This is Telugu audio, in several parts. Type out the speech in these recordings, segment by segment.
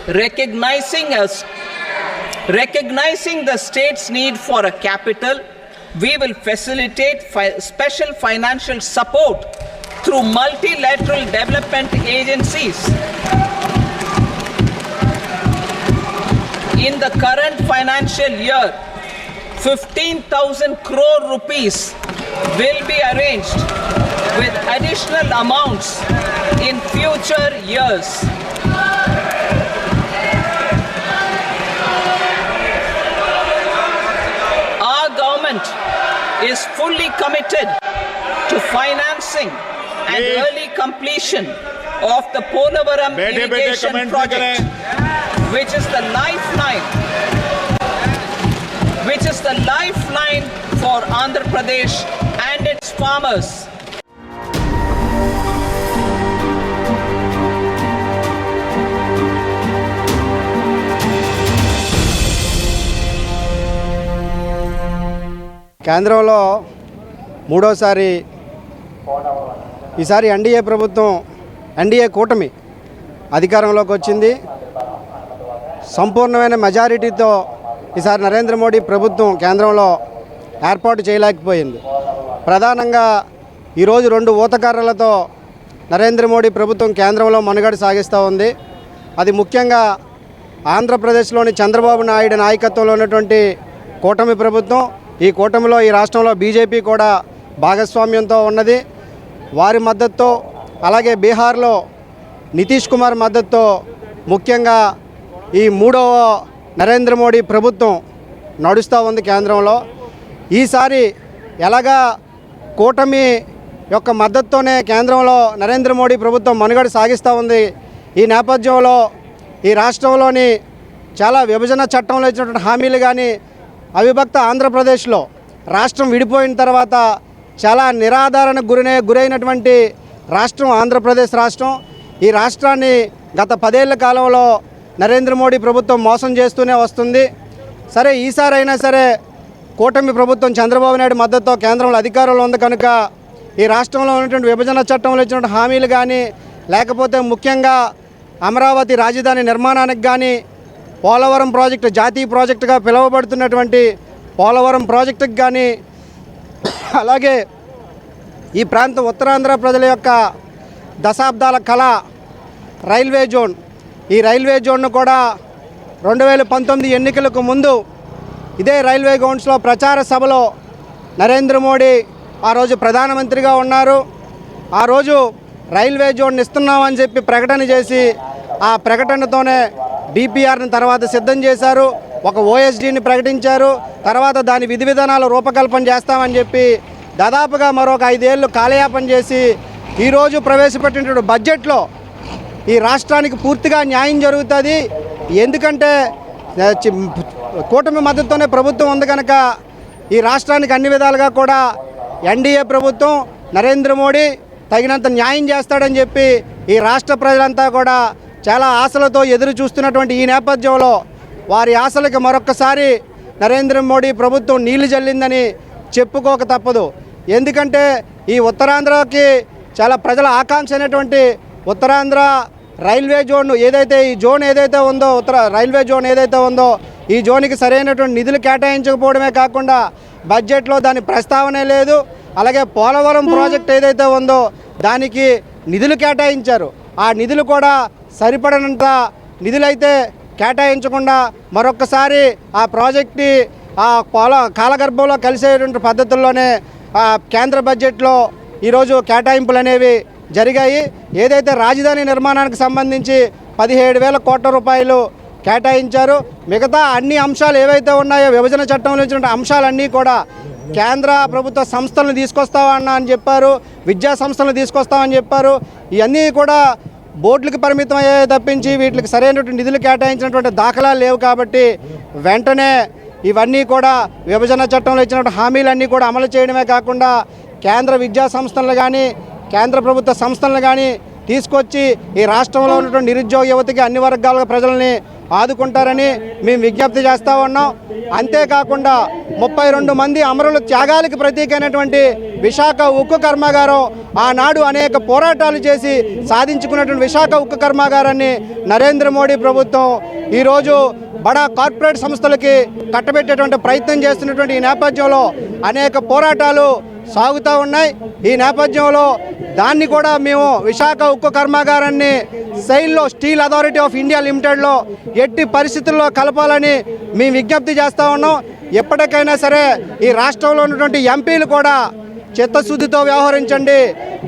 Recognizing the state's need for a capital, we will facilitate special financial support through multilateral development agencies. In the current financial year, 15,000 crore rupees will be arranged with additional amounts in future years. Our government is fully committed to financing and early completion of the Polavaram irrigation project, which is the lifeline for Andhra Pradesh and its farmers. కేంద్రంలో మూడోసారి ఈసారి ఎన్డీఏ ప్రభుత్వం, ఎన్డీఏ కూటమి అధికారంలోకి వచ్చింది. సంపూర్ణమైన మెజారిటీతో ఈసారి నరేంద్ర మోడీ ప్రభుత్వం కేంద్రంలో ఏర్పాటు చేయలేకపోయింది. ప్రధానంగా ఈరోజు 2 ఊతకర్రలతో నరేంద్ర మోడీ ప్రభుత్వం కేంద్రంలో మనుగడ సాగిస్తూ ఉంది. అది ముఖ్యంగా ఆంధ్రప్రదేశ్లోని చంద్రబాబు నాయుడు నాయకత్వంలో ఉన్నటువంటి కూటమి ప్రభుత్వం. ఈ కూటమిలో ఈ రాష్ట్రంలో బీజేపీ కూడా భాగస్వామ్యంతో ఉన్నది. వారి మద్దతుతో, అలాగే బీహార్లో నితీష్ కుమార్ మద్దతుతో ముఖ్యంగా ఈ 3వ నరేంద్ర మోడీ ప్రభుత్వం నడుస్తూ ఉంది కేంద్రంలో. ఈసారి ఎలాగా కూటమి యొక్క మద్దతుతోనే కేంద్రంలో నరేంద్ర మోడీ ప్రభుత్వం మనుగడ సాగిస్తూ ఉంది. ఈ నేపథ్యంలో ఈ రాష్ట్రంలోని చాలా విభజన చట్టంలో ఇచ్చినటువంటి హామీలు కానీ, అవిభక్త ఆంధ్రప్రదేశ్లో రాష్ట్రం విడిపోయిన తర్వాత చాలా నిరాధారణకు గురైనటువంటి రాష్ట్రం ఆంధ్రప్రదేశ్ రాష్ట్రం. ఈ రాష్ట్రాన్ని గత 10 ఏళ్ల కాలంలో నరేంద్ర మోడీ ప్రభుత్వం మోసం చేస్తూనే వస్తుంది. సరే, ఈసారైనా సరే కూటమి ప్రభుత్వం చంద్రబాబు నాయుడు మద్దతుతో కేంద్రంలో అధికారంలో ఉంది కనుక ఈ రాష్ట్రంలో ఉన్నటువంటి విభజన చట్టంలో ఇచ్చినటువంటి హామీలు కానీ, లేకపోతే ముఖ్యంగా అమరావతి రాజధాని నిర్మాణానికి కానీ, పోలవరం ప్రాజెక్టు జాతీయ ప్రాజెక్టుగా పిలువబడుతున్నటువంటి పోలవరం ప్రాజెక్టుకి కానీ, అలాగే ఈ ప్రాంత ఉత్తరాంధ్ర ప్రజల యొక్క దశాబ్దాల కళ రైల్వే జోన్, ఈ రైల్వే జోన్ను కూడా 2019 ఎన్నికలకు ముందు ఇదే రైల్వే గ్రౌండ్స్లో ప్రచార సభలో నరేంద్ర మోడీ ఆ రోజు ప్రధానమంత్రిగా ఉన్నారు. ఆ రోజు రైల్వే జోన్ ఇస్తున్నామని చెప్పి ప్రకటన చేసి, ఆ ప్రకటనతోనే డిపిఆర్ని తర్వాత సిద్ధం చేశారు, ఒక ఓఎస్డీని ప్రకటించారు. తర్వాత దాని విధి విధానాలు రూపకల్పన చేస్తామని చెప్పి దాదాపుగా మరొక 5 ఏళ్ళు కాలయాపన చేసి ఈరోజు ప్రవేశపెట్టినటువంటి బడ్జెట్లో ఈ రాష్ట్రానికి పూర్తిగా న్యాయం జరుగుతుంది. ఎందుకంటే కూటమి మద్దతుతోనే ప్రభుత్వం ఉంది కనుక ఈ రాష్ట్రానికి అన్ని విధాలుగా కూడా ఎన్డీఏ ప్రభుత్వం, నరేంద్ర మోడీ తగినంత న్యాయం చేస్తాడని చెప్పి ఈ రాష్ట్ర ప్రజలంతా కూడా చాలా ఆశలతో ఎదురు చూస్తున్నటువంటి ఈ నేపథ్యంలో వారి ఆశలకు మరొక్కసారి నరేంద్ర మోడీ ప్రభుత్వం నీళ్లు జల్లిందని చెప్పుకోక తప్పదు. ఎందుకంటే ఈ ఉత్తరాంధ్రకి చాలా ప్రజల ఆకాంక్ష అయినటువంటి ఉత్తరాంధ్ర రైల్వే జోన్ ఏదైతే, ఈ జోన్ ఏదైతే ఉందో, రైల్వే జోన్ ఏదైతే ఉందో, ఈ జోన్కి సరైనటువంటి నిధులు కేటాయించకపోవడమే కాకుండా బడ్జెట్లో దాని ప్రస్తావనే లేదు. అలాగే పోలవరం ప్రాజెక్ట్ ఏదైతే ఉందో దానికి నిధులు కేటాయించారు, ఆ నిధులు కూడా సరిపడనంత నిధులైతే కేటాయించకుండా మరొక్కసారి ఆ ప్రాజెక్ట్ని ఆ కాలగర్భంలో కలిసేటువంటి పద్ధతుల్లోనే కేంద్ర బడ్జెట్లో ఈరోజు కేటాయింపులు అనేవి జరిగాయి. ఏదైతే రాజధాని నిర్మాణానికి సంబంధించి 17,000 కోట్ల రూపాయలు కేటాయించారు, మిగతా అన్ని అంశాలు ఏవైతే ఉన్నాయో విభజన చట్టంలో ఇచ్చినటువంటి అంశాలన్నీ కూడా కేంద్ర ప్రభుత్వ సంస్థలను తీసుకొస్తామన్నా అని చెప్పారు, విద్యా సంస్థలను తీసుకొస్తామని చెప్పారు. ఇవన్నీ కూడా బోర్డులకు పరిమితం అయ్యే తప్పించి వీటికి సరైనటువంటి నిధులు కేటాయించినటువంటి దాఖలాలు లేవు. కాబట్టి వెంటనే ఇవన్నీ కూడా విభజన చట్టంలో ఇచ్చినటువంటి హామీలన్నీ కూడా అమలు చేయడమే కాకుండా కేంద్ర విద్యా సంస్థలను కానీ, కేంద్ర ప్రభుత్వ సంస్థలను కానీ తీసుకొచ్చి ఈ రాష్ట్రంలో ఉన్నటువంటి నిరుద్యోగ యువతకి అన్ని వర్గాల ప్రజల్ని ఆదుకుంటారని మేము విజ్ఞప్తి చేస్తూ ఉన్నాం. అంతేకాకుండా 32 మంది అమరుల త్యాగాలకు ప్రతీకైనటువంటి విశాఖ ఉక్కు కర్మాగారం ఆనాడు అనేక పోరాటాలు చేసి సాధించుకున్నటువంటి విశాఖ ఉక్కు కర్మాగారాన్ని నరేంద్ర మోడీ ప్రభుత్వం ఈరోజు బడా కార్పొరేట్ సంస్థలకి కట్టబెట్టేటువంటి ప్రయత్నం చేస్తున్నటువంటి ఈ నేపథ్యంలో అనేక పోరాటాలు సాగుతూ ఉన్నాయి. ఈ నేపథ్యంలో దాన్ని కూడా మేము విశాఖ ఉక్కు కర్మాగారాన్ని సెయిల్లో స్టీల్ అథారిటీ ఆఫ్ ఇండియా లిమిటెడ్లో ఎట్టి పరిస్థితుల్లో కలపాలని మేము విజ్ఞప్తి చేస్తూ ఉన్నాం. ఎప్పటికైనా సరే ఈ రాష్ట్రంలో ఉన్నటువంటి ఎంపీలు కూడా చిత్తశుద్ధితో వ్యవహరించండి.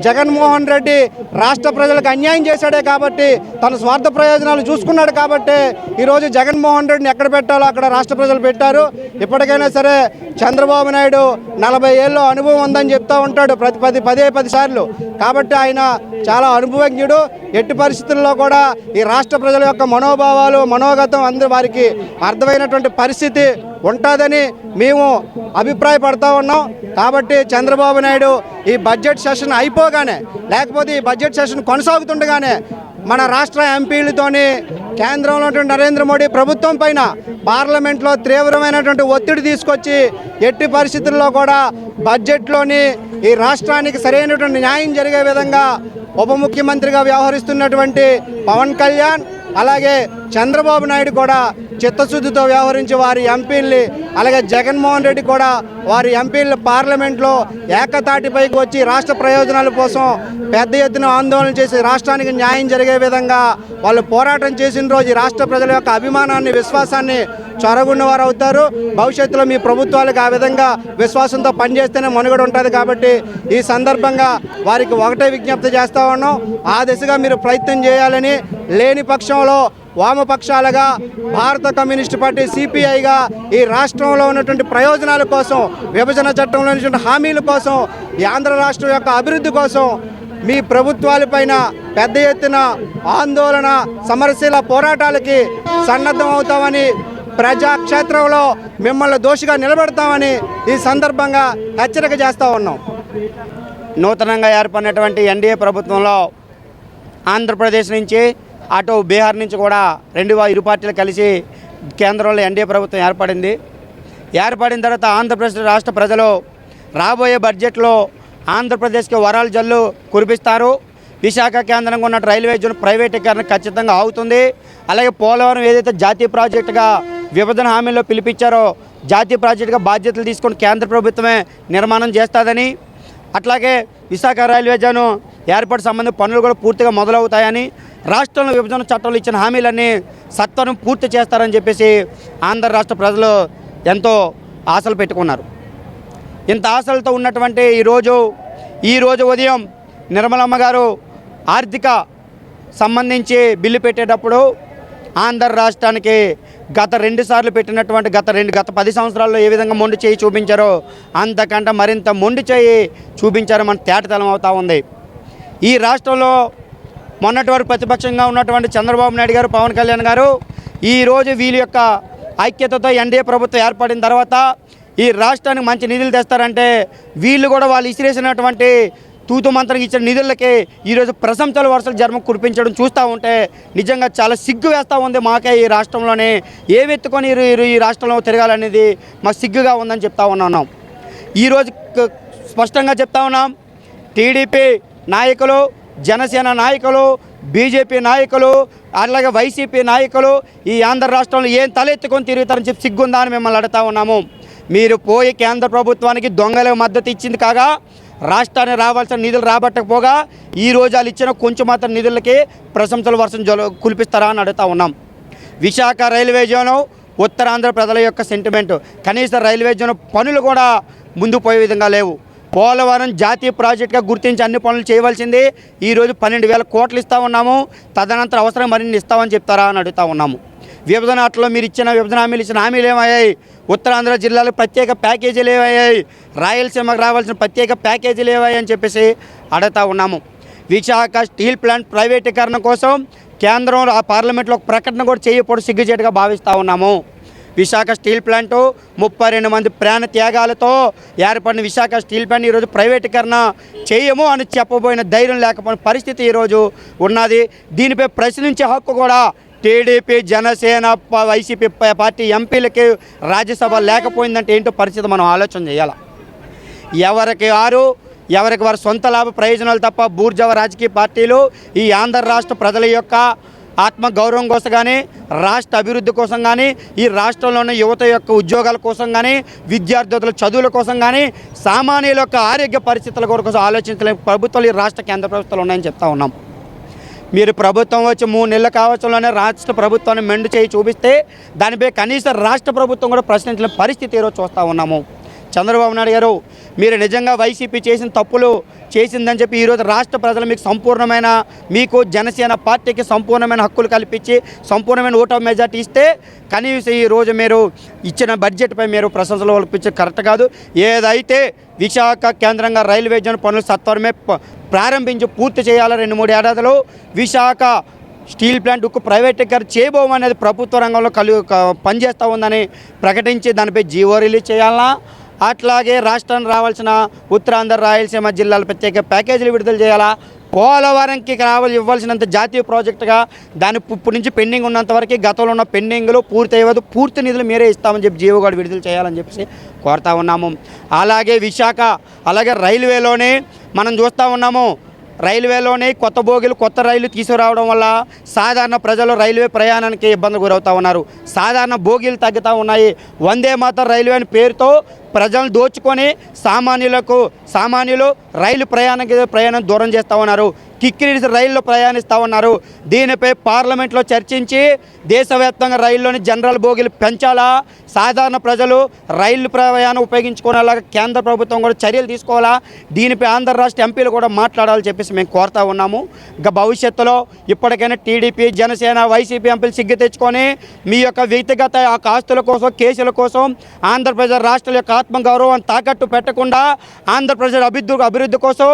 జగన్మోహన్ రెడ్డి రాష్ట్ర ప్రజలకు అన్యాయం చేశాడే కాబట్టి, తన స్వార్థ ప్రయోజనాలు చూసుకున్నాడు కాబట్టి ఈరోజు జగన్మోహన్ రెడ్డిని ఎక్కడ పెట్టాలో అక్కడ రాష్ట్ర ప్రజలు పెట్టారు. ఇప్పటికైనా సరే చంద్రబాబు నాయుడు 40 ఏళ్ళు అనుభవం ఉందని చెప్తూ ఉంటాడు పదే 10 సార్లు. కాబట్టి ఆయన చాలా అనుభవజ్ఞుడు. ఎట్టి పరిస్థితుల్లో కూడా ఈ రాష్ట్ర ప్రజల యొక్క మనోభావాలు మనోగతం అందరూ వారికి అర్థమైనటువంటి పరిస్థితి ఉంటుందని మేము అభిప్రాయపడతా ఉన్నాం. కాబట్టి చంద్రబాబు నాయుడు ఈ బడ్జెట్ సెషన్ అయిపోగానే, లేకపోతే ఈ బడ్జెట్ సెషన్ కొనసాగుతుండగానే మన రాష్ట్ర ఎంపీలతోని కేంద్రంలో నరేంద్ర మోడీ ప్రభుత్వం పైన పార్లమెంట్లో తీవ్రమైనటువంటి ఒత్తిడి తీసుకొచ్చి ఎట్టి పరిస్థితుల్లో కూడా బడ్జెట్లోని ఈ రాష్ట్రానికి సరైనటువంటి న్యాయం జరిగే విధంగా ఉప ముఖ్యమంత్రిగా వ్యవహరిస్తున్నటువంటి పవన్ కళ్యాణ్ అలాగే చంద్రబాబు నాయుడు కూడా చిత్తశుద్ధితో వ్యవహరించి వారి ఎంపీల్ని, అలాగే జగన్మోహన్ రెడ్డి కూడా వారి ఎంపీలు పార్లమెంట్లో ఏకతాటిపైకి వచ్చి రాష్ట్ర ప్రయోజనాల కోసం పెద్ద ఎత్తున ఆందోళన చేసి రాష్ట్రానికి న్యాయం జరిగే విధంగా వాళ్ళు పోరాటం చేసిన రోజు ఈ రాష్ట్ర ప్రజల యొక్క అభిమానాన్ని విశ్వాసాన్ని చొరగొన్నవారు అవుతారు. భవిష్యత్తులో మీ ప్రభుత్వాలకు ఆ విధంగా విశ్వాసంతో పనిచేస్తేనే మనుగడ ఉంటుంది. కాబట్టి ఈ సందర్భంగా వారికి ఒకటే విజ్ఞప్తి చేస్తూ ఉన్నాం, ఆ దిశగా మీరు ప్రయత్నం చేయాలని. లేని పక్షంలో వామపక్షాలుగా భారత కమ్యూనిస్టు పార్టీ సిపిఐగా ఈ రాష్ట్రంలో ఉన్నటువంటి ప్రయోజనాల కోసం, విభజన చట్టంలో ఉన్నటువంటి హామీల కోసం, ఈ ఆంధ్ర రాష్ట్రం యొక్క అభివృద్ధి కోసం మీ ప్రభుత్వాలపైన పెద్ద ఎత్తున ఆందోళన సమరశీల పోరాటాలకి సన్నద్ధం అవుతామని, ప్రజాక్షేత్రంలో మిమ్మల్ని దోషిగా నిలబెడతామని ఈ సందర్భంగా హెచ్చరిక చేస్తూ ఉన్నాం. నూతనంగా ఏర్పడినటువంటి ఎన్డీఏ ప్రభుత్వంలో ఆంధ్రప్రదేశ్ నుంచి అటు బీహార్ నుంచి కూడా ఇరు పార్టీలు కలిసి కేంద్రంలో ఎన్డీఏ ప్రభుత్వం ఏర్పడిన తర్వాత ఆంధ్రప్రదేశ్ రాష్ట్ర ప్రజలు రాబోయే బడ్జెట్లో ఆంధ్రప్రదేశ్కి వరాల జల్లు కురిపిస్తారు. విశాఖ కేంద్రంగా ఉన్న రైల్వే జోన్ ప్రైవేటీకరణ ఖచ్చితంగా అవుతుంది. అలాగే పోలవరం ఏదైతే జాతీయ ప్రాజెక్టుగా విభజన హామీలో పిలిపించారో జాతీయ ప్రాజెక్టుగా బాధ్యతలు తీసుకొని కేంద్ర ప్రభుత్వమే నిర్మాణం చేస్తుందని, అట్లాగే విశాఖ రైల్వే జోన్ ఏర్పాటు సంబంధించిన పనులు కూడా పూర్తిగా మొదలవుతాయని, రాష్ట్రంలో విభజన చట్టంలో ఇచ్చిన హామీలన్నీ సత్వరం పూర్తి చేస్తారని చెప్పేసి ఆంధ్ర రాష్ట్ర ప్రజలు ఎంతో ఆశలు పెట్టుకున్నారు. ఇంత ఆశలతో ఉన్నటువంటి ఈరోజు ఉదయం నిర్మలమ్మ గారు ఆర్థిక సంబంధించి బిల్లు పెట్టేటప్పుడు ఆంధ్ర రాష్ట్రానికి గత 2 సార్లు పెట్టినటువంటి గత 10 సంవత్సరాల్లో ఏ విధంగా మొండి చేయి చూపించారో అంతకంటే మరింత మొండి చేయి చూపించారో మన తేటతెల్లం అవుతూ ఉంది. ఈ రాష్ట్రంలో మొన్నటి వరకు ప్రతిపక్షంగా ఉన్నటువంటి చంద్రబాబు నాయుడు గారు, పవన్ కళ్యాణ్ గారు ఈరోజు వీళ్ళ యొక్క ఐక్యతతో ఎన్డీఏ ప్రభుత్వం ఏర్పడిన తర్వాత ఈ రాష్ట్రానికి మంచి నిధులు తెస్తారంటే వీళ్ళు కూడా వాళ్ళు ఇసిరేసినటువంటి తూతు మంత్రం ఇచ్చిన నిధులకి ఈరోజు ప్రశంసల వర్షాలు జన్మ కురిపించడం చూస్తూ ఉంటే నిజంగా చాలా సిగ్గు వేస్తూ ఉంది. మాకే ఈ రాష్ట్రంలోనే ఏవెత్తుకొని ఈ రాష్ట్రంలో తిరగాలనేది మాకు సిగ్గుగా ఉందని చెప్తా ఉన్నాం. ఈరోజు స్పష్టంగా చెప్తా ఉన్నాం, టీడీపీ నాయకులు, జనసేన నాయకులు, బీజేపీ నాయకులు, అలాగే వైసీపీ నాయకులు ఈ ఆంధ్ర రాష్ట్రంలో ఏం తలెత్తుకొని తిరుగుతారని చెప్పి సిగ్గుందా అని మిమ్మల్ని అడుగుతా ఉన్నాము. మీరు పోయి కేంద్ర ప్రభుత్వానికి దొంగలకు మద్దతు ఇచ్చింది కాగా రాష్ట్రానికి రావాల్సిన నిధులు రాబట్టకపోగా ఈరోజు వాళ్ళు ఇచ్చిన కొంచెం మాత్రం నిధులకి ప్రశంసల వర్షం కురిపిస్తారా అని అడుగుతా ఉన్నాం. విశాఖ రైల్వే జోను ఉత్తరాంధ్ర ప్రజల యొక్క సెంటిమెంటు. కనీసం రైల్వే జోన్ పనులు కూడా ముందు పోయే విధంగా లేవు. పోలవరం జాతీయ ప్రాజెక్టుగా గుర్తించి అన్ని పనులు చేయవలసింది ఈరోజు 12,000 కోట్లు ఇస్తూ ఉన్నాము. తదనంతరం అవసరం మరిన్ని ఇస్తామని చెప్తారా అని అడుగుతా ఉన్నాము. విభజన అట్లో మీరు విభజన హామీలు ఇచ్చిన హామీలు ఏమయ్యాయి? ఉత్తరాంధ్ర జిల్లాలకు ప్రత్యేక ప్యాకేజీలు ఏమయ్యాయి? రాయలసీమకు రావాల్సిన ప్రత్యేక ప్యాకేజీలు ఏమయ్యాయి అని చెప్పేసి అడుగుతా ఉన్నాము. విశాఖ స్టీల్ ప్లాంట్ ప్రైవేటీకరణ కోసం కేంద్రం ఆ పార్లమెంట్లో ఒక ప్రకటన కూడా చేయకపోవడం సిగ్గుచేటుగా భావిస్తూ ఉన్నాము. విశాఖ స్టీల్ ప్లాంటు 32 మంది ప్రాణ త్యాగాలతో ఏర్పడిన విశాఖ స్టీల్ ప్లాంట్ ఈరోజు ప్రైవేటీకరణ చేయము అని చెప్పబోయిన ధైర్యం లేకపోయిన పరిస్థితి ఈరోజు ఉన్నది. దీనిపై ప్రశ్నించే హక్కు కూడా టీడీపీ, జనసేన, వైసీపీ పార్టీ ఎంపీలకి రాజ్యసభ లేకపోయిందంటే ఏంటో పరిస్థితి మనం ఆలోచన చేయాలి. ఎవరికి వారి సొంత లాభ ప్రయోజనాలు తప్ప బూర్జవ రాజకీయ పార్టీలు ఈ ఆంధ్ర రాష్ట్ర ప్రజల యొక్క ఆత్మ గౌరవం కోసం కానీ, రాష్ట్ర అభివృద్ధి కోసం కానీ, ఈ రాష్ట్రంలోని యువత యొక్క ఉద్యోగాల కోసం కానీ, విద్యార్థుల చదువుల కోసం కానీ, సామాన్యుల యొక్క ఆరోగ్య పరిస్థితుల కోసం ఆలోచించలేని ప్రభుత్వాలు ఈ రాష్ట్ర కేంద్ర ప్రభుత్వాలు ఉన్నాయని చెప్తా ఉన్నాం. మీరు ప్రభుత్వం వచ్చి 3 నెలల కావచ్చంలోనే రాష్ట్ర ప్రభుత్వాన్ని మెండు చేయి చూపిస్తే దానిపై కనీసం రాష్ట్ర ప్రభుత్వం కూడా ప్రశ్నించిన పరిస్థితి ఈరోజు చూస్తూ ఉన్నాము. చంద్రబాబు నాయుడు గారు, మీరు నిజంగా వైసీపీ చేసిన తప్పులు చేసిందని చెప్పి ఈరోజు రాష్ట్ర ప్రజలు మీకు జనసేన పార్టీకి సంపూర్ణమైన హక్కులు కల్పించి సంపూర్ణమైన ఓటు మెజార్టీ ఇస్తే కనీసం ఈరోజు మీరు ఇచ్చిన బడ్జెట్పై మీరు ప్రశంసలు కల్పించే కరెక్ట్ కాదు. ఏదైతే విశాఖ కేంద్రంగా రైల్వే జోన్ పనులు సత్వరమే ప్రారంభించి పూర్తి చేయాలి. 2-3 ఏడాదిలో విశాఖ స్టీల్ ప్లాంట్ ఉక్కు ప్రైవేటీకరణ చేయబోమనేది ప్రభుత్వ రంగంలో పనిచేస్తూ ఉందని ప్రకటించి దానిపై జీవో రిలీజ్ చేయాలన్నా, అట్లాగే రాష్ట్రానికి రావాల్సిన ఉత్తరాంధ్ర రాయలసీమ జిల్లాల ప్రత్యేక ప్యాకేజీలు విడుదల చేయాలా, పోలవరంకి ఇవ్వాల్సినంత జాతీయ ప్రాజెక్టుగా దాని ఇప్పటి నుంచి పెండింగ్ ఉన్నంత వరకు గతంలో ఉన్న పెండింగ్లు పూర్తి అయ్యేది, పూర్తి నిధులు మీరే ఇస్తామని చెప్పి జీవో కూడా విడుదల చేయాలని చెప్పేసి కోరుతా ఉన్నాము. అలాగే విశాఖ రైల్వేలోనే మనం చూస్తూ ఉన్నాము. రైల్వేలోనే కొత్త బోగీలు కొత్త రైలు తీసుకురావడం వల్ల సాధారణ ప్రజలు రైల్వే ప్రయాణానికి ఇబ్బందులు గురవుతూ ఉన్నారు. సాధారణ బోగీలు తగ్గుతూ ఉన్నాయి. వందే మాతరం రైల్వే అని పేరుతో ప్రజలను దోచుకొని సామాన్యులు రైలు ప్రయాణం దూరం చేస్తూ ఉన్నారు. కిక్కిరిసి రైల్లో ప్రయాణిస్తూ ఉన్నారు. దీనిపై పార్లమెంట్లో చర్చించి దేశవ్యాప్తంగా రైల్లోని జనరల్ బోగీలు పెంచాలా, సాధారణ ప్రజలు రైలు ప్రయాణం ఉపయోగించుకునేలాగా కేంద్ర ప్రభుత్వం కూడా చర్యలు తీసుకోవాలా, దీనిపై ఆంధ్ర రాష్ట్ర ఎంపీలు కూడా మాట్లాడాలని చెప్పేసి మేము కోరుతా ఉన్నాము. ఇంకా భవిష్యత్తులో ఇప్పటికైనా టీడీపీ, జనసేన, వైసీపీ ఎంపీలు సిగ్గు తెచ్చుకొని మీ యొక్క వ్యక్తిగత ఆస్తుల కోసం, కేసుల కోసం ఆంధ్రప్రదేశ్ రాష్ట్రాల యొక్క ఆత్మగౌరవాన్ని తాకట్టు పెట్టకుండా ఆంధ్రప్రదేశ్ అభివృద్ధి కోసం,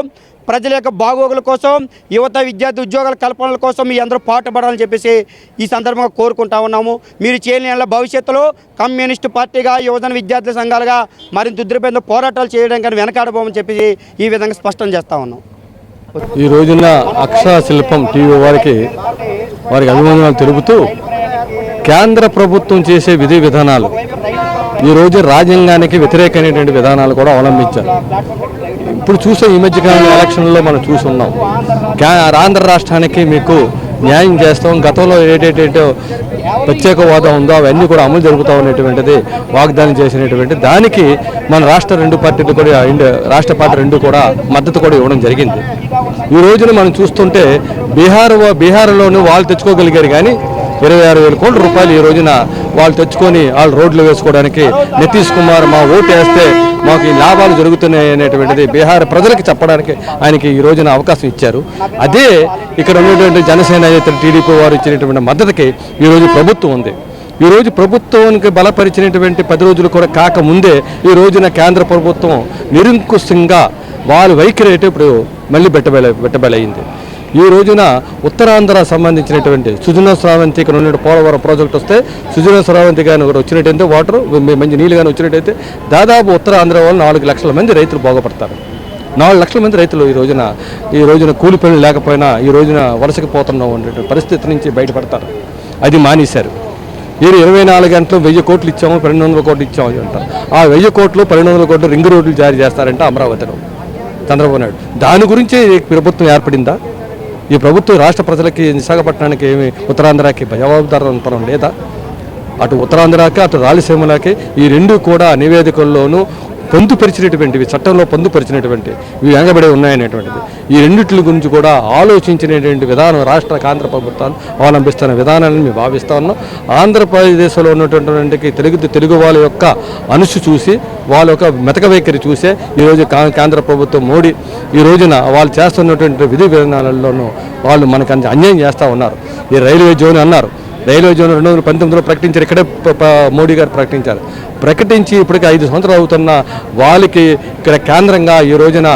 ప్రజల యొక్క బాగోగుల కోసం, యువత విద్యార్థి ఉద్యోగాల కల్పనల కోసం మీ అందరూ పాటుపడాలని చెప్పేసి ఈ సందర్భంగా కోరుకుంటా ఉన్నాము. మీరు చేయని భవిష్యత్తులో కమ్యూనిస్టు పార్టీగా, యువజన విద్యార్థుల సంఘాలుగా మరింత ఉద్రిపేద పోరాటాలు చేయడానికి వెనకాడబోమని చెప్పేసి ఈ విధంగా స్పష్టం చేస్తూ ఉన్నాం. ఈ రోజున అక్షర శిల్పం టీవీ వారికి అభినందనలు తెలుపుతూ కేంద్ర ప్రభుత్వం చేసే విధి విధానాలు ఈరోజు రాజ్యాంగానికి వ్యతిరేకమైనటువంటి విధానాలు కూడా అవలంబించారు. ఇప్పుడు చూసే ఈ మధ్యకాలంలో ఎలక్షన్లో మనం చూస్తున్నాం. ఆంధ్ర రాష్ట్రానికి మీకు న్యాయం చేస్తాం, గతంలో ఏటేటో ప్రత్యేక హోదా ఉందో అవన్నీ కూడా అమలు జరుగుతూ ఉన్నటువంటిది వాగ్దానం చేసినటువంటి దానికి మన రాష్ట్ర పార్టీ రెండు కూడా మద్దతు కూడా ఇవ్వడం జరిగింది. ఈ రోజున మనం చూస్తుంటే బీహార్లోనూ వాళ్ళు తెచ్చుకోగలిగారు కానీ 26,000 కోట్ల రూపాయలు ఈ రోజున వాళ్ళు తెచ్చుకొని వాళ్ళు రోడ్లు వేసుకోవడానికి నితీష్ కుమార్ మా ఓటు వేస్తే మాకు ఈ లాభాలు జరుగుతున్నాయి అనేటువంటిది బీహార్ ప్రజలకు చెప్పడానికి ఆయనకి ఈ రోజున అవకాశం ఇచ్చారు. అదే ఇక్కడ ఉన్నటువంటి జనసేన టీడీపీ వారు ఇచ్చినటువంటి మద్దతుకి ఈరోజు ప్రభుత్వం ఉంది. ఈరోజు ప్రభుత్వానికి బలపరిచినటువంటి 10 రోజులు కూడా కాకముందే ఈ రోజున కేంద్ర ప్రభుత్వం నిరంకుశంగా వాళ్ళ వైఖరి ఇప్పుడు మళ్ళీ పెట్టబలైంది. ఈ రోజున ఉత్తరాంధ్ర సంబంధించినటువంటి సుజనా స్రవంతి ఇక్కడ ఉన్న పోలవరం ప్రాజెక్టు వస్తే సుజనా స్రవంతి కానీ కూడా వచ్చినట్టయితే వాటర్ మంచి నీళ్ళు కానీ వచ్చినట్టయితే దాదాపు ఉత్తరాంధ్ర వాళ్ళు 4 లక్షల మంది రైతులు బాగుపడతారు. 4 లక్షల మంది రైతులు ఈ రోజున కూలి పనులు లేకపోయినా ఈ రోజున వలసకి పోతున్న పరిస్థితి నుంచి బయటపడతారు. అది మానేశారు. 24 గంటలు 1000 కోట్లు ఇచ్చాము, 1200 కోట్లు ఇచ్చాము అంటారు. ఆ 1000 కోట్లు 1200 కోట్లు రింగ్ రోడ్లు జారీ చేస్తారంటే అమరావతిలో చంద్రబాబు నాయుడు. దాని గురించి ప్రభుత్వం ఏర్పడిందా? ఈ ప్రభుత్వం రాష్ట్ర ప్రజలకి, విశాఖపట్నానికి ఏమి ఉత్తరాంధ్రకి జవాబుదారంతరం లేదా? అటు ఉత్తరాంధ్రకి అటు రాయలసీమలకి ఈ రెండు కూడా నివేదికల్లోనూ పొందుపరిచినటువంటివి, చట్టంలో పొందుపరిచినటువంటి ఇవి వెనకబడి ఉన్నాయనేటువంటిది. ఈ రెండింటి గురించి కూడా ఆలోచించినటువంటి విధానం రాష్ట్ర కేంద్ర ప్రభుత్వాలు అవలంబిస్తున్న విధానాన్ని మేము భావిస్తూ ఉన్నాం. ఆంధ్రప్రదేశ్లో ఉన్నటువంటి తెలుగు వాళ్ళ యొక్క అనుసు చూసి, వాళ్ళ యొక్క మెతక వైఖరి చూసే ఈరోజు కేంద్ర ప్రభుత్వం మోడీ ఈ రోజున వాళ్ళు చేస్తున్నటువంటి విధి విధానాలలోనూ వాళ్ళు మనకు అన్యాయం చేస్తూ ఉన్నారు. ఈ రైల్వే జోన్ అన్నారు, రైల్వే జోన్ 2019లో ప్రకటించారు. ఇక్కడే మోడీ గారు ప్రకటించి ఇప్పటికి 5 సంవత్సరాలు అవుతున్న వాళ్ళకి ఇక్కడ కేంద్రంగా ఈ రోజున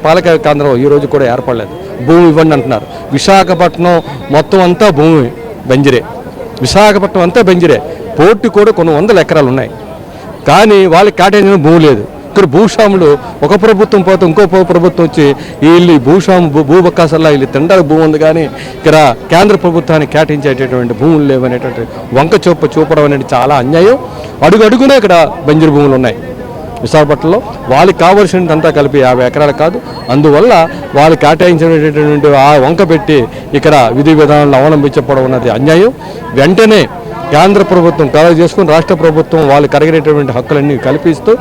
పాలక కేంద్రం ఈ రోజు కూడా ఏర్పడలేదు. భూమి ఇవ్వండి అంటున్నారు. విశాఖపట్నం మొత్తం అంతా భూమి బంజరే. విశాఖపట్నం అంతా బంజరే. పోర్టు కూడా కొన్ని 100 ఎకరాలు ఉన్నాయి, కానీ వాళ్ళకి కేటాయించిన భూమి లేదు. ఇక్కడ భూస్వాములు ఒక ప్రభుత్వం పోతే ఇంకో ప్రభుత్వం వచ్చి వీళ్ళు భూబకాసల్లా వీళ్ళు తినడానికి భూమి ఉంది, కానీ ఇక్కడ కేంద్ర ప్రభుత్వానికి కేటాయించేటటువంటి భూములు లేవనేటువంటి వంక చూపడం అనేది చాలా అన్యాయం. అడుగునే ఇక్కడ బంజరు భూములు ఉన్నాయి. విశాఖపట్నంలో. వాళ్ళకి కావలసినంతా కలిపి 50 ఎకరాలు కాదు. అందువల్ల వాళ్ళు కేటాయించినటువంటి ఆ వంక పెట్టి ఇక్కడ విధి విధానాలను అవలంబించడం ఉన్నది అన్యాయం. వెంటనే కేంద్ర ప్రభుత్వం కలగ చేసుకుని రాష్ట్ర ప్రభుత్వం వాళ్ళు కలిగినటువంటి హక్కులన్నీ కల్పిస్తూ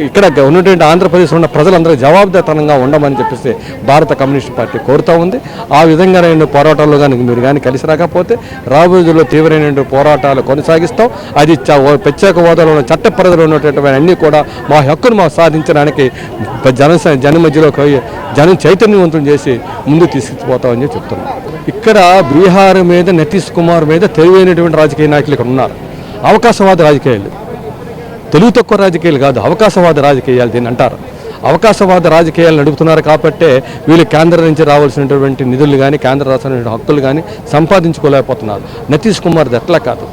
ఇక్కడ ఉన్నటువంటి ఆంధ్రప్రదేశ్లో ఉన్న ప్రజలందరూ జవాబుదారీతనంగా ఉండమని చెప్పేసి భారత కమ్యూనిస్ట్ పార్టీ కోరుతూ ఉంది. ఆ విధంగా పోరాటాల్లో కానీ మీరు కానీ కలిసి రాకపోతే రాబోయే రోజుల్లో తీవ్రమైన పోరాటాలు కొనసాగిస్తాం. అది ప్రత్యేక హోదాలో ఉన్న చట్ట పరిధిలో ఉన్నటువంటి అన్నీ కూడా మా హక్కును మాకు సాధించడానికి జన మధ్యలో జనం చైతన్యవంతం చేసి ముందుకు తీసుకుపోతామని చెప్తున్నాం. ఇక్కడ బీహార్ మీద నితీష్ కుమార్ మీద తెలివైనటువంటి రాజకీయ నాయకులు ఇక్కడ ఉన్నారు. అవకాశవాద రాజకీయాలు, తెలుగు తక్కువ రాజకీయాలు కాదు, అవకాశవాద రాజకీయాలు దీన్ని అంటారు. అవకాశవాద రాజకీయాలు నడుపుతున్నారు కాబట్టే వీళ్ళు కేంద్రం నుంచి రావాల్సినటువంటి నిధులు కానీ కేంద్ర రాష్ట్ర హక్కులు కానీ సంపాదించుకోలేకపోతున్నారు. నితీష్ కుమార్ది అట్లా కాదు.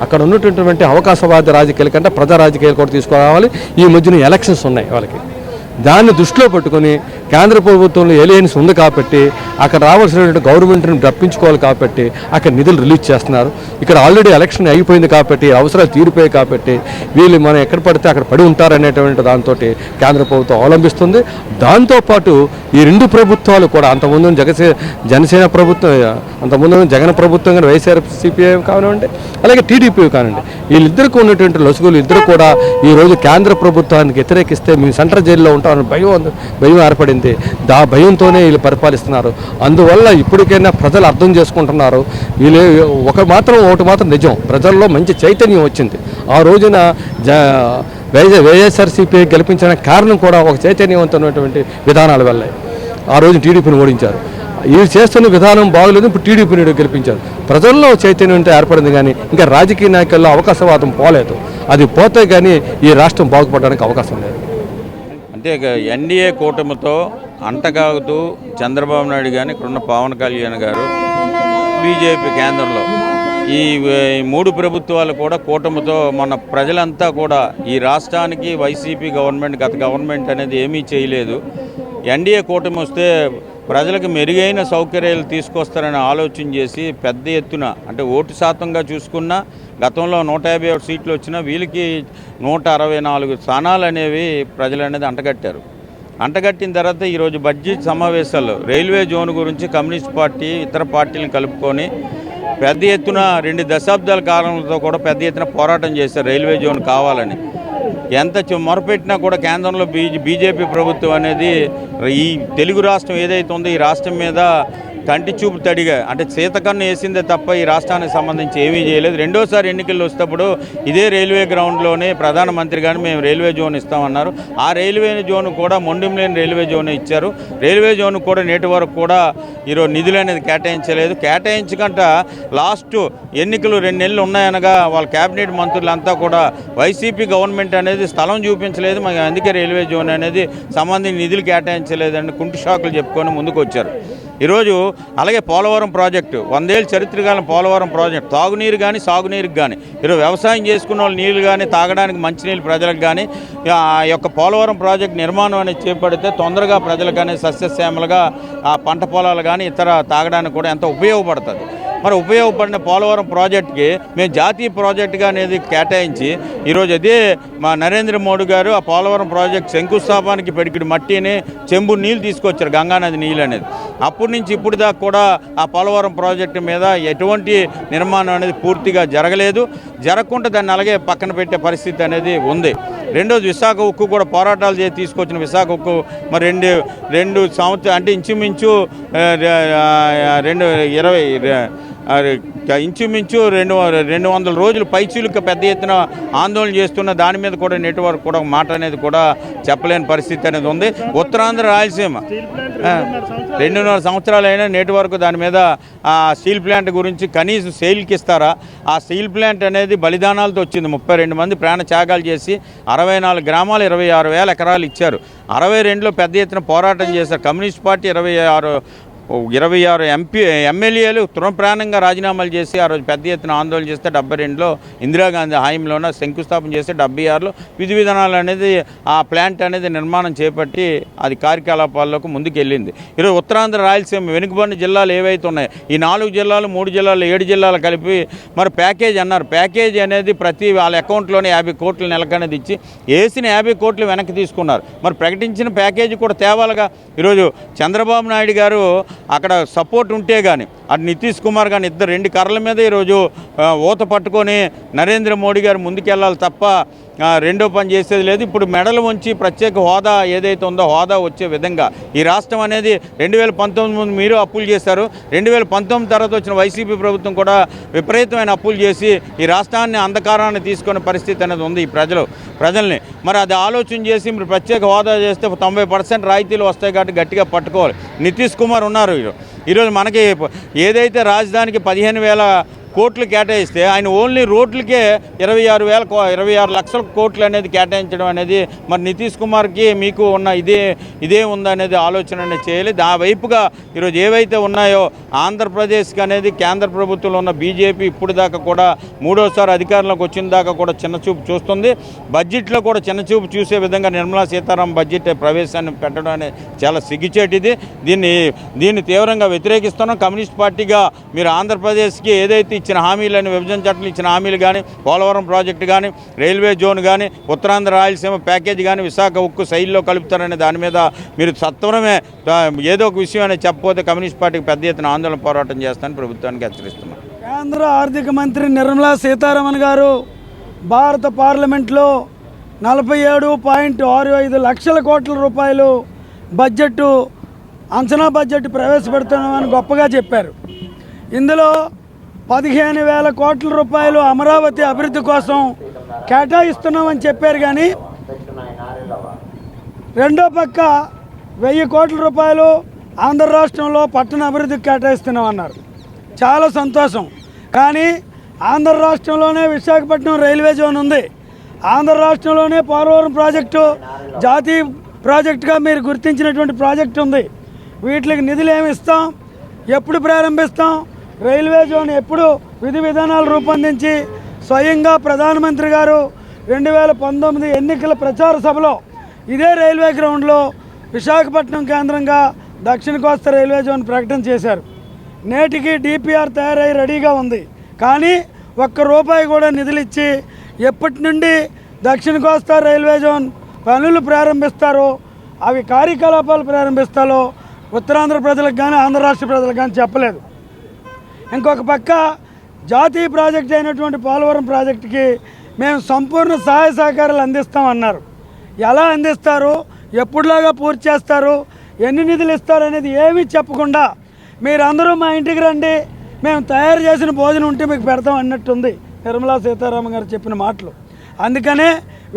అక్కడ ఉన్నటువంటి అవకాశవాద రాజకీయాల కంటే ప్రజా రాజకీయాలు కూడా తీసుకురావాలి. ఈ మధ్యన ఎలక్షన్స్ ఉన్నాయి వాళ్ళకి. దాన్ని దృష్టిలో పెట్టుకొని కేంద్ర ప్రభుత్వంలో ఎలియన్స్ ఉంది కాబట్టి అక్కడ రావాల్సినటువంటి గవర్నమెంట్ని రప్పించుకోవాలి కాబట్టి అక్కడ నిధులు రిలీజ్ చేస్తున్నారు. ఇక్కడ ఆల్రెడీ ఎలక్షన్ అయిపోయింది కాబట్టి అవసరాలు తీరిపోయాయి కాబట్టి వీళ్ళు మనం ఎక్కడ పడితే అక్కడ పడి ఉంటారనేటువంటి దాంతో కేంద్ర ప్రభుత్వం అవలంబిస్తుంది. దాంతోపాటు ఈ రెండు ప్రభుత్వాలు కూడా అంతకుముందు జనసేన ప్రభుత్వం, అంతకుముందు జగన్ ప్రభుత్వం కానీ వైఎస్ఆర్ సిపిఐ కానివ్వండి, అలాగే టీడీపీ కానివ్వండి, వీళ్ళిద్దరికి ఉన్నటువంటి లొసుగులు ఇద్దరు కూడా ఈరోజు కేంద్ర ప్రభుత్వానికి వ్యతిరేకిస్తే మేము సెంట్రల్ జైల్లో ఉంటామని భయం ఏర్పడింది. దా భయంతోనే వీళ్ళు పరిపాలిస్తున్నారు. అందువల్ల ఇప్పటికైనా ప్రజలు అర్థం చేసుకుంటున్నారు. వీళ్ళు ఒకటి మాత్రం నిజం, ప్రజల్లో మంచి చైతన్యం వచ్చింది. ఆ రోజున వైఎస్ఆర్సీపీ గెలిపించడానికి కారణం కూడా ఒక చైతన్యవంతమైనటువంటి విధానాల వల్లే. ఆ రోజు టీడీపీని ఓడించారు. వీళ్ళు చేస్తున్న విధానం బాగలేదు, ఇప్పుడు టీడీపీని గెలిపించారు. ప్రజల్లో చైతన్యం ఏర్పడింది కానీ ఇంకా రాజకీయ నాయకుల్లో అవకాశవాదం పోలేదు. అది పోతే కానీ ఈ రాష్ట్రం బాగుపడడానికి అవకాశం లేదు. అంటే ఎన్డీఏ కూటమితో అంటగాగుతూ చంద్రబాబు నాయుడు కానీ ఇక్కడున్న పవన్ కళ్యాణ్ గారు బీజేపీ కేంద్రంలో ఈ 3 ప్రభుత్వాలు కూడా కూటమితో మన ప్రజలంతా కూడా ఈ రాష్ట్రానికి వైసీపీ గవర్నమెంట్ గత గవర్నమెంట్ అనేది ఏమీ చేయలేదు. ఎన్డీఏ కూటమి వస్తే ప్రజలకు మెరుగైన సౌకర్యాలు తీసుకొస్తారని ఆలోచన చేసి పెద్ద ఎత్తున అంటే ఓటు శాతంగా చూసుకున్నా గతంలో 151 సీట్లు వచ్చినా వీళ్ళకి 164 స్థానాలు అనేవి ప్రజలు అనేది అంటగట్టారు. అంటగట్టిన తర్వాత ఈరోజు బడ్జెట్ సమావేశాల్లో రైల్వే జోన్ గురించి కమ్యూనిస్ట్ పార్టీ ఇతర పార్టీలను కలుపుకొని పెద్ద ఎత్తున 2 దశాబ్దాల కాలంతో కూడా పెద్ద ఎత్తున పోరాటం చేశారు రైల్వే జోన్ కావాలని. ఎంత మొరపెట్టినా కూడా కేంద్రంలో బీజేపీ ప్రభుత్వం అనేది ఈ తెలుగు రాష్ట్రం ఏదైతే ఉందో ఈ రాష్ట్రం మీద కంటి చూపు తడిగా అంటే శీతకన్ను వేసిందే తప్ప ఈ రాష్ట్రానికి సంబంధించి ఏమీ చేయలేదు. రెండోసారి ఎన్నికలు వస్తేప్పుడు ఇదే రైల్వే గ్రౌండ్లోనే ప్రధానమంత్రి గారు మేము రైల్వే జోన్ ఇస్తామన్నారు. ఆ రైల్వే జోన్ కూడా మొండిలేని రైల్వే జోన్ ఇచ్చారు. రైల్వే జోన్ కూడా నేటి వరకు కూడా ఈరోజు నిధులు అనేది కేటాయించలేదు. కేటాయించకుండా లాస్ట్ ఎన్నికలు 2 నెలలు ఉన్నాయనగా వాళ్ళ క్యాబినెట్ మంత్రులంతా కూడా వైసీపీ గవర్నమెంట్ అనేది స్థలం చూపించలేదు, మాకు అందుకే రైల్వే జోన్ అనేది సంబంధించి నిధులు కేటాయించలేదని కుంటి షాకులు చెప్పుకొని ముందుకు వచ్చారు. ఈరోజు అలాగే పోలవరం ప్రాజెక్టు 100 ఏళ్ళ చరిత్రకాలం పోలవరం ప్రాజెక్టు తాగునీరు కానీ సాగునీరుకి కానీ ఈరోజు వ్యవసాయం చేసుకున్న వాళ్ళు నీళ్ళు కానీ తాగడానికి మంచినీళ్ళు ప్రజలకు కానీ ఆ యొక్క పోలవరం ప్రాజెక్టు నిర్మాణం అనేది చేపడితే తొందరగా ప్రజలకు అనేది సస్యశ్యామలుగా ఆ పంట పొలాలు కానీ ఇతర తాగడానికి కూడా ఎంతో ఉపయోగపడుతుంది. మరి ఉపయోగపడిన పోలవరం ప్రాజెక్టుకి మేము జాతీయ ప్రాజెక్టుగా అనేది కేటాయించి ఈరోజు అదే మా నరేంద్ర మోడీ గారు ఆ పోలవరం ప్రాజెక్టు శంకుస్థాపనకి పెడికిడి మట్టిని చెంబు నీళ్ళు తీసుకొచ్చారు, గంగానది నీళ్ళు అనేది. అప్పటి నుంచి ఇప్పుడు దాకా కూడా ఆ పోలవరం ప్రాజెక్టు మీద ఎటువంటి నిర్మాణం అనేది పూర్తిగా జరగలేదు. జరగకుండా దాన్ని అలాగే పక్కన పెట్టే పరిస్థితి అనేది ఉంది. రెండోది విశాఖ ఉక్కు కూడా పోరాటాలు చేసి తీసుకొచ్చిన విశాఖ ఉక్కు మరి 2 సంవత్సరాలు అంటే ఇంచుమించు 200 రోజులు పైచీలకు పెద్ద ఎత్తున ఆందోళన చేస్తున్న దాని మీద కూడా నెట్వర్క్ కూడా మాట అనేది కూడా చెప్పలేని పరిస్థితి అనేది ఉంది. ఉత్తరాంధ్ర రాయలసీమ 2.5 సంవత్సరాలైనా నెట్వర్క్ దాని మీద ఆ స్టీల్ ప్లాంట్ గురించి కనీసం సేల్కి ఇస్తారా? ఆ స్టీల్ ప్లాంట్ అనేది బలిదానాలతో వచ్చింది. 32 మంది ప్రాణ త్యాగాలు చేసి 64 గ్రామాలు 26,000 ఎకరాలు ఇచ్చారు. 62లో పెద్ద ఎత్తున పోరాటం చేశారు. కమ్యూనిస్ట్ పార్టీ 26 26 ఎమ్మెల్యేలు తృణప్రాణంగా రాజీనామాలు చేసి ఆ రోజు పెద్ద ఎత్తున ఆందోళన చేస్తే 72లో ఇందిరాగాంధీ హాయంలోన శంకుస్థాపన చేస్తే 76లో విధి విధానాలు అనేది ఆ ప్లాంట్ అనేది నిర్మాణం చేపట్టి అది కార్యకలాపాల్లోకి ముందుకు వెళ్ళింది. ఈరోజు ఉత్తరాంధ్ర రాయలసీమ వెనుకబడిన జిల్లాలు ఏవైతే ఉన్నాయో ఈ 4 జిల్లాలు 3 జిల్లాలు 7 జిల్లాలు కలిపి మరి ప్యాకేజ్ అన్నారు. ప్యాకేజ్ అనేది ప్రతి వాళ్ళ అకౌంట్లోనే 50 కోట్లు నెలకనేది ఇచ్చి వేసిన 50 కోట్లు వెనక్కి తీసుకున్నారు. మరి ప్రకటించిన ప్యాకేజీ కూడా తేవాలిగా. ఈరోజు చంద్రబాబు నాయుడు గారు అక్కడ సపోర్ట్ ఉంటే కానీ అటు నితీష్ కుమార్ కానీ ఇద్దరు 2 కర్రల మీద ఈరోజు ఊత పట్టుకొని నరేంద్ర మోడీ గారు ముందుకెళ్ళాలి తప్ప రెండో పని చేసేది లేదు. ఇప్పుడు మెడలు వంచి ప్రత్యేక హోదా ఏదైతే ఉందో హోదా వచ్చే విధంగా ఈ రాష్ట్రం అనేది 2019 ముందు మీరు అప్పులు చేశారు. 2019 తర్వాత వచ్చిన వైసీపీ ప్రభుత్వం కూడా విపరీతమైన అప్పులు చేసి ఈ రాష్ట్రాన్ని అంధకారాన్ని తీసుకునే పరిస్థితి అనేది ఉంది ఈ ప్రజల్ని. మరి అది ఆలోచన చేసి మీరు ప్రత్యేక హోదా చేస్తే 90% రాయితీలు వస్తాయి కాబట్టి గట్టిగా పట్టుకోవాలి. నితీష్ కుమార్ ఉన్నారు ఈరోజు మనకి ఏదైతే రాజధానికి 15,000 కోట్లు కేటాయిస్తే ఆయన ఓన్లీ రోడ్లకే 26 లక్షల కోట్లు అనేది కేటాయించడం అనేది మరి నితీష్ కుమార్కి మీకు ఉన్న ఇదే ఉందనేది ఆలోచన అనేది చేయాలి. ఆ వైపుగా ఈరోజు ఏవైతే ఉన్నాయో ఆంధ్రప్రదేశ్కి అనేది కేంద్ర ప్రభుత్వంలో ఉన్న బీజేపీ ఇప్పుడు దాకా కూడా 3వసారి అధికారంలోకి వచ్చిన దాకా కూడా చిన్నచూపు చూస్తుంది. బడ్జెట్లో కూడా చిన్నచూపు చూసే విధంగా నిర్మలా సీతారామన్ బడ్జెట్ ప్రవేశాన్ని పెట్టడం అనేది చాలా సిగ్గుచేటిది. దీన్ని తీవ్రంగా వ్యతిరేకిస్తున్నాం. కమ్యూనిస్ట్ పార్టీగా మీరు ఆంధ్రప్రదేశ్కి ఏదైతే ఇచ్చిన హామీలను విభజన చట్టం ఇచ్చిన హామీలు కానీ పోలవరం ప్రాజెక్టు కానీ రైల్వే జోన్ కానీ ఉత్తరాంధ్ర రాయలసీమ ప్యాకేజీ కానీ విశాఖ ఉక్కు శైలిలో కలుపుతారనే దాని మీద మీరు సత్వరమే ఏదో ఒక విషయం అనేది చెప్పకపోతే కమ్యూనిస్ట్ పార్టీకి పెద్ద ఎత్తున ఆందోళన పోరాటం చేస్తానని ప్రభుత్వానికి హెచ్చరిస్తున్నాం. కేంద్ర ఆర్థిక మంత్రి నిర్మలా సీతారామన్ గారు భారత పార్లమెంట్లో 47.65 లక్షల కోట్ల రూపాయలు అంచనా బడ్జెట్ ప్రవేశపెడుతున్నామని గొప్పగా చెప్పారు. ఇందులో 15,000 కోట్ల రూపాయలు అమరావతి అభివృద్ధి కోసం కేటాయిస్తున్నామని చెప్పారు. కానీ రెండో పక్క 1000 కోట్ల రూపాయలు ఆంధ్ర రాష్ట్రంలో పట్టణ అభివృద్ధికి కేటాయిస్తున్నామన్నారు. చాలా సంతోషం. కానీ ఆంధ్ర రాష్ట్రంలోనే విశాఖపట్నం రైల్వే జోన్ ఉంది. ఆంధ్ర రాష్ట్రంలోనే పోలవరం ప్రాజెక్టు జాతీయ ప్రాజెక్టుగా మీరు గుర్తించినటువంటి ప్రాజెక్టు ఉంది. వీటికి నిధులు ఏమి ఇస్తాం, ఎప్పుడు ప్రారంభిస్తాం, రైల్వే జోన్ ఎప్పుడు విధి విధానాలు రూపొందించి స్వయంగా ప్రధానమంత్రి గారు 2019 ఎన్నికల ప్రచార సభలో ఇదే రైల్వే గ్రౌండ్లో విశాఖపట్నం కేంద్రంగా దక్షిణ కోస్తా రైల్వే జోన్ ప్రకటన చేశారు. నేటికి డిపిఆర్ తయారై రెడీగా ఉంది. కానీ ₹1 కూడా నిధులు ఇచ్చి ఎప్పటి నుండి దక్షిణ కోస్తా రైల్వే జోన్ పనులు ప్రారంభిస్తారో అవి కార్యకలాపాలు ప్రారంభిస్తారో ఉత్తరాంధ్ర ప్రజలకు కానీ ఆంధ్ర రాష్ట్ర ప్రజలకు కానీ చెప్పలేదు. ఇంకొక పక్క జాతీయ ప్రాజెక్ట్ అయినటువంటి పోలవరం ప్రాజెక్టుకి మేము సంపూర్ణ సహాయ సహకారాలు అందిస్తామన్నారు. ఎలా అందిస్తారు, ఎప్పుడులాగా పూర్తి చేస్తారు, ఎన్ని నిధులు ఇస్తారు అనేది ఏమీ చెప్పకుండా మీరందరూ మా ఇంటికి రండి, మేము తయారు చేసిన భోజనం ఉంటే మీకు పెడతాం అన్నట్టుంది నిర్మలా సీతారామన్ గారు చెప్పిన మాటలు. అందుకనే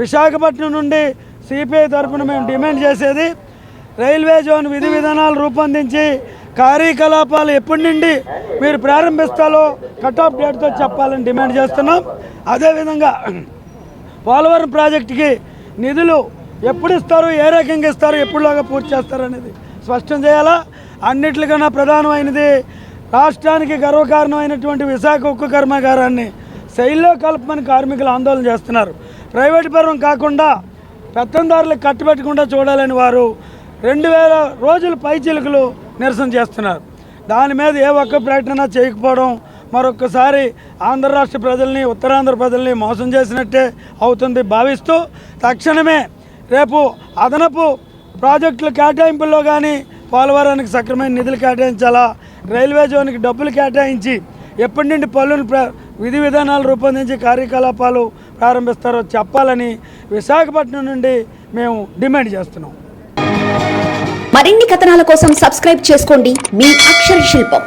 విశాఖపట్నం నుండి సిపిఐ తరఫున మేము డిమాండ్ చేసేది రైల్వే జోన్ విధి విధానాలు రూపొందించి కార్యకలాపాలు ఎప్పటి నుండి మీరు ప్రారంభిస్తారో కట్ ఆఫ్ డేట్తో చెప్పాలని డిమాండ్ చేస్తున్నాం. అదేవిధంగా పోలవరం ప్రాజెక్టుకి నిధులు ఎప్పుడు ఇస్తారు, ఏ రకంగా ఇస్తారు, ఎప్పుడులాగా పూర్తి చేస్తారు అనేది స్పష్టం చేయాలా. అన్నిటికన్నా ప్రధానమైనది రాష్ట్రానికి గర్వకారణమైనటువంటి విశాఖ ఉక్కు కర్మాగారాన్ని శైలిలో కలపమని కార్మికులు ఆందోళన చేస్తున్నారు. ప్రైవేట్ పరం కాకుండా పెత్తందారులకు కట్టుబెట్టకుండా చూడాలని వారు 2000 రోజులు పైచిలుకలు నిరసన చేస్తున్నారు. దాని మీద ఏ ఒక్క ప్రకటన చేయకపోవడం మరొక్కసారి ఆంధ్ర రాష్ట్ర ప్రజల్ని ఉత్తరాంధ్ర ప్రజల్ని మోసం చేసినట్టే అవుతుంది భావిస్తూ తక్షణమే రేపు అదనపు ప్రాజెక్టుల కేటాయింపుల్లో కానీ పోలవరానికి సక్రమైన నిధులు కేటాయించాలా, రైల్వే జోన్కి డబ్బులు కేటాయించి ఎప్పటి నుండి పనులు విధి విధానాలు రూపొందించి కార్యకలాపాలు ప్రారంభిస్తారో చెప్పాలని విశాఖపట్నం నుండి మేము డిమాండ్ చేస్తున్నాం. మరిన్ని కథనాల కోసం సబ్స్క్రైబ్ చేసుకోండి మీ అక్షర శిల్పం.